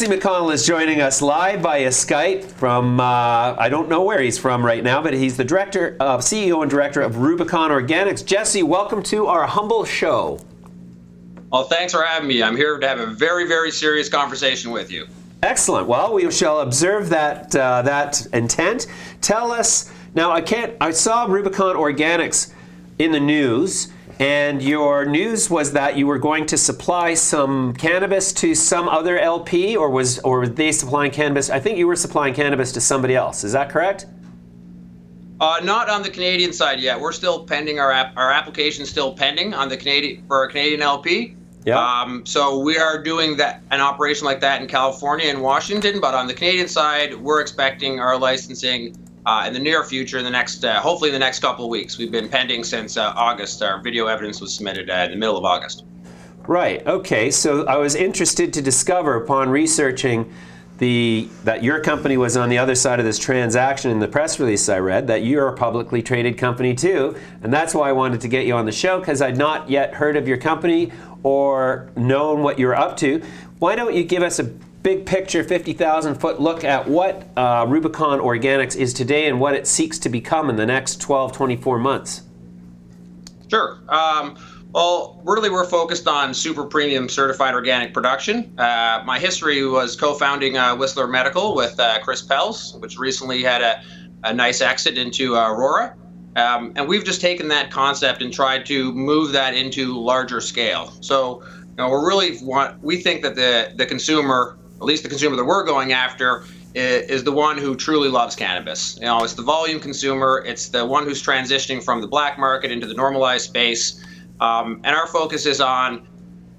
Jesse McConnell is joining us live via Skype from, I don't know where he's from right now, but he's the CEO and director of Rubicon Organics. Jesse, welcome to our humble show. Well, thanks for having me. I'm here to have a very, very serious conversation with you. Excellent. Well, we shall observe that intent. Tell us, now I saw Rubicon Organics in the news, and your news was that you were going to supply some cannabis to some other LP, or were they supplying cannabis? I think you were supplying cannabis to somebody else. Is that correct? Not on the Canadian side yet. We're still pending our application, still pending on the for a Canadian LP. Yeah. So we are doing an operation like that in California and Washington, but on the Canadian side, we're expecting our licensing in the near future, in the next, hopefully in the next couple of weeks. We've been pending since August. Our video evidence was submitted in the middle of August. Right. Okay. So I was interested to discover upon researching that your company was on the other side of this transaction. In the press release I read that you're a publicly traded company too, and that's why I wanted to get you on the show, because I'd not yet heard of your company or known what you're up to. Why don't you give us a big picture, 50,000 foot look at what Rubicon Organics is today and what it seeks to become in the next 12, 24 months? Sure. Well, really, we're focused on super premium certified organic production. My history was co-founding Whistler Medical with Chris Pels, which recently had a nice exit into Aurora. And we've just taken that concept and tried to move that into larger scale. So, we think that the consumer, at least the consumer that we're going after, is the one who truly loves cannabis. It's the volume consumer. It's the one who's transitioning from the black market into the normalized space. And our focus is on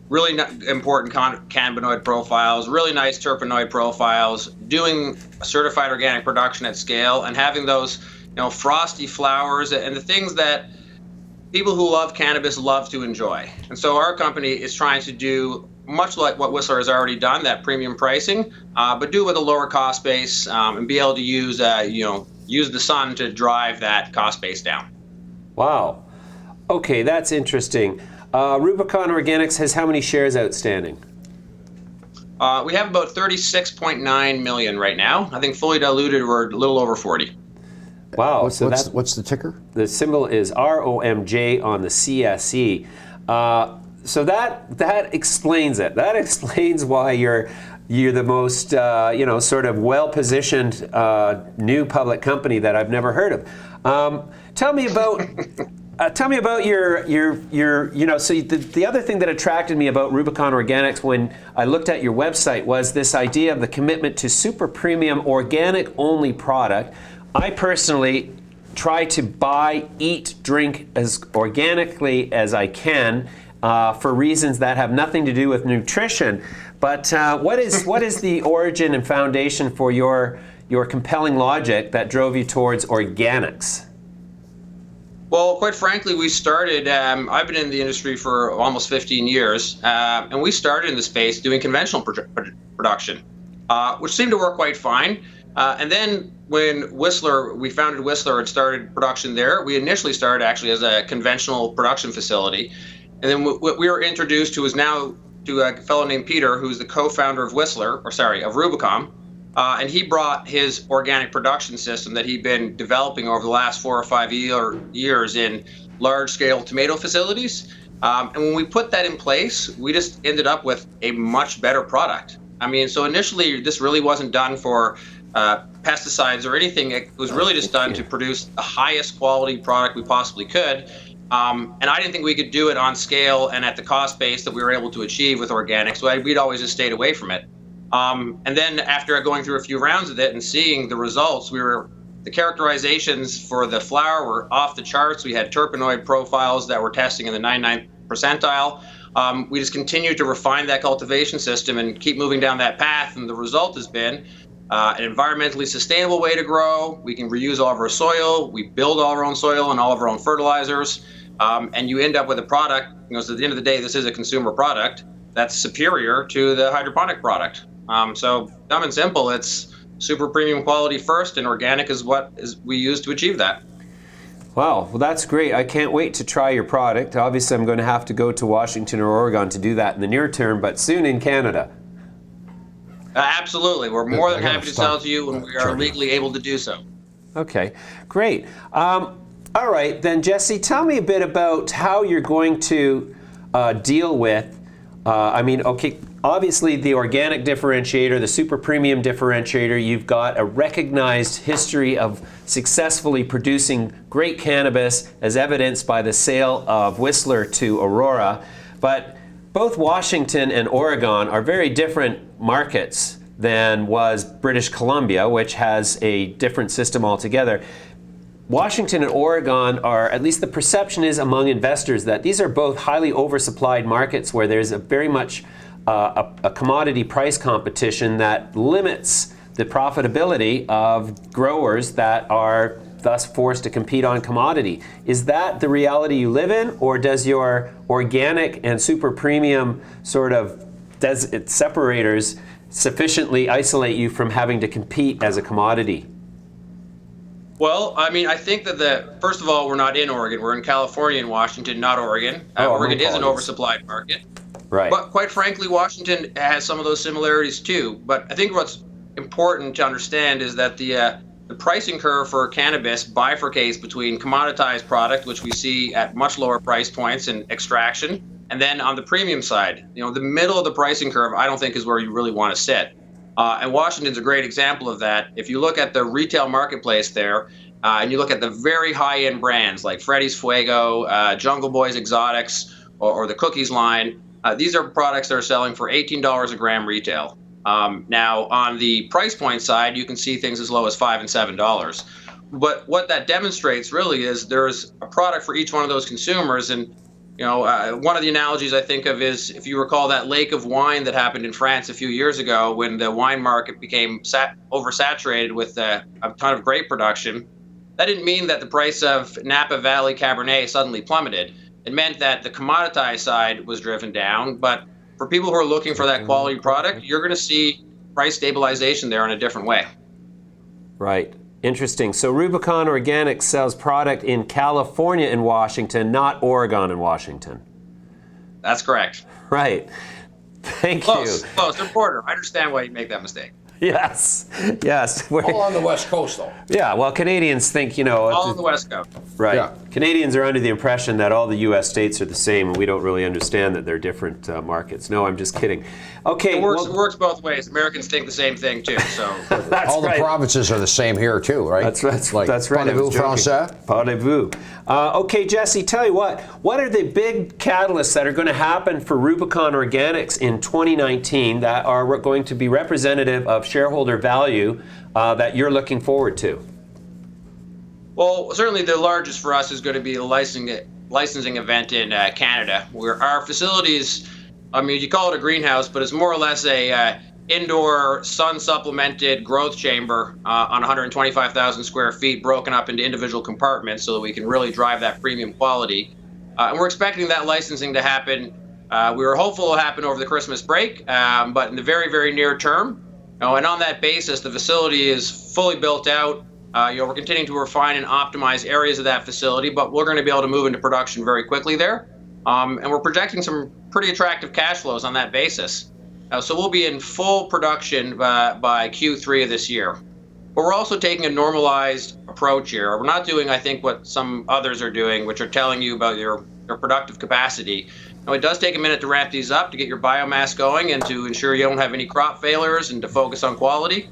really important cannabinoid profiles, really nice terpenoid profiles, doing certified organic production at scale, and having those, frosty flowers and the things that people who love cannabis love to enjoy. And so our company is trying to do much like what Whistler has already done, that premium pricing, but do it with a lower cost base and be able to use the sun to drive that cost base down. Wow. Okay, that's interesting. Rubicon Organics has how many shares outstanding? We have about 36.9 million right now. I think fully diluted, we're a little over 40. Wow. What's the ticker? The symbol is ROMJ on the CSE. So that explains it. That explains why you're the most sort of well-positioned new public company that I've never heard of. Tell me about your so the other thing that attracted me about Rubicon Organics when I looked at your website was this idea of the commitment to super premium organic only product. I personally try to buy, eat, drink as organically as I can for reasons that have nothing to do with nutrition. But what is the origin and foundation for your compelling logic that drove you towards organics? Well, quite frankly, we started, I've been in the industry for almost 15 years, and we started in the space doing conventional production, which seemed to work quite fine. And then when we founded Whistler and started production there, we initially started actually as a conventional production facility. And then we were introduced to a fellow named Peter, who's the co-founder of of Rubicon. And he brought his organic production system that he'd been developing over the last 4 or 5 years in large-scale tomato facilities. And when we put that in place, we just ended up with a much better product. I mean, so initially, this really wasn't done for pesticides or anything. It was really just done to produce the highest quality product we possibly could. And I didn't think we could do it on scale and at the cost base that we were able to achieve with organic, so we'd always just stayed away from it. And then after going through a few rounds of it and seeing the results, the characterizations for the flower were off the charts. We had terpenoid profiles that were testing in the 99th percentile. We just continued to refine that cultivation system and keep moving down that path, and the result has been an environmentally sustainable way to grow. We can reuse all of our soil. We build all of our own soil and all of our own fertilizers. And you end up with a product, so at the end of the day, this is a consumer product that's superior to the hydroponic product. So dumb and simple, it's super premium quality first, and organic is what we use to achieve that. Wow, well that's great. I can't wait to try your product. Obviously I'm going to have to go to Washington or Oregon to do that in the near term, but soon in Canada. Absolutely. We're more than happy to sell to you when we are legally able to do so. Okay, great. All right, then, Jesse, tell me a bit about how you're going to deal with, okay, obviously the organic differentiator, the super premium differentiator, you've got a recognized history of successfully producing great cannabis as evidenced by the sale of Whistler to Aurora. But both Washington and Oregon are very different markets than was British Columbia, which has a different system altogether. Washington and Oregon are, at least the perception is among investors, that these are both highly oversupplied markets where there's a very much a commodity price competition that limits the profitability of growers that are thus forced to compete on commodity. Is that the reality you live in, or does your organic and super premium sort of separators sufficiently isolate you from having to compete as a commodity? Well, I think that first of all, we're not in Oregon. We're in California and Washington, not Oregon. Oregon is an oversupplied market. Right. But quite frankly, Washington has some of those similarities too. But I think what's important to understand is that the pricing curve for cannabis bifurcates between commoditized product, which we see at much lower price points in extraction, and then on the premium side, the middle of the pricing curve, I don't think is where you really want to sit. And Washington's a great example of that. If you look at the retail marketplace there, and you look at the very high-end brands like Freddy's Fuego, Jungle Boys Exotics, or the Cookies line, these are products that are selling for $18 a gram retail. Now, on the price point side, you can see things as low as $5 and $7. But what that demonstrates really is there's a product for each one of those consumers. And one of the analogies I think of is, if you recall that lake of wine that happened in France a few years ago when the wine market became oversaturated with a ton of grape production, that didn't mean that the price of Napa Valley Cabernet suddenly plummeted. It meant that the commoditized side was driven down, but for people who are looking for that quality product, you're going to see price stabilization there in a different way. Right. Interesting. So Rubicon Organics sells product in California and Washington, not Oregon and Washington. That's correct. Right. Thank you. Close. They're border. I understand why you make that mistake. Yes. All on the West Coast, though. Yeah, well, Canadians think, all on the West Coast. Right. Yeah. Canadians are under the impression that all the U.S. states are the same, and we don't really understand that they're different markets. No, I'm just kidding. Okay. It works both ways. Americans think the same thing, too. So all the provinces are the same here, too, right? That's right. Parlez-vous français? Parlez-vous. Okay, Jesse, tell you what are the big catalysts that are going to happen for Rubicon Organics in 2019 that are going to be representative of shareholder value that you're looking forward to? Well, certainly the largest for us is going to be the licensing event in Canada, where our facilities, you call it a greenhouse, but it's more or less a indoor sun-supplemented growth chamber on 125,000 square feet, broken up into individual compartments so that we can really drive that premium quality. And we're expecting that licensing to happen. We were hopeful it'll happen over the Christmas break, but in the very, very near term. And on that basis, the facility is fully built out. We're continuing to refine and optimize areas of that facility, but we're going to be able to move into production very quickly there. And we're projecting some pretty attractive cash flows on that basis. So we'll be in full production by Q3 of this year. But we're also taking a normalized approach here. We're not doing, I think, what some others are doing, which are telling you about your productive capacity. Now, it does take a minute to ramp these up, to get your biomass going and to ensure you don't have any crop failures and to focus on quality.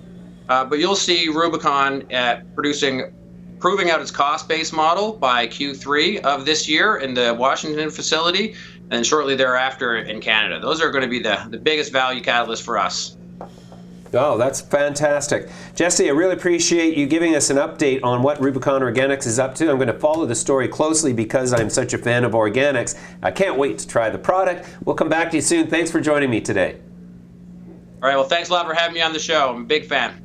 But you'll see Rubicon proving out its cost-based model by Q3 of this year in the Washington facility, and shortly thereafter in Canada. Those are going to be the biggest value catalyst for us. Oh, that's fantastic. Jesse, I really appreciate you giving us an update on what Rubicon Organics is up to. I'm going to follow the story closely because I'm such a fan of organics. I can't wait to try the product. We'll come back to you soon. Thanks for joining me today. All right, well, thanks a lot for having me on the show. I'm a big fan.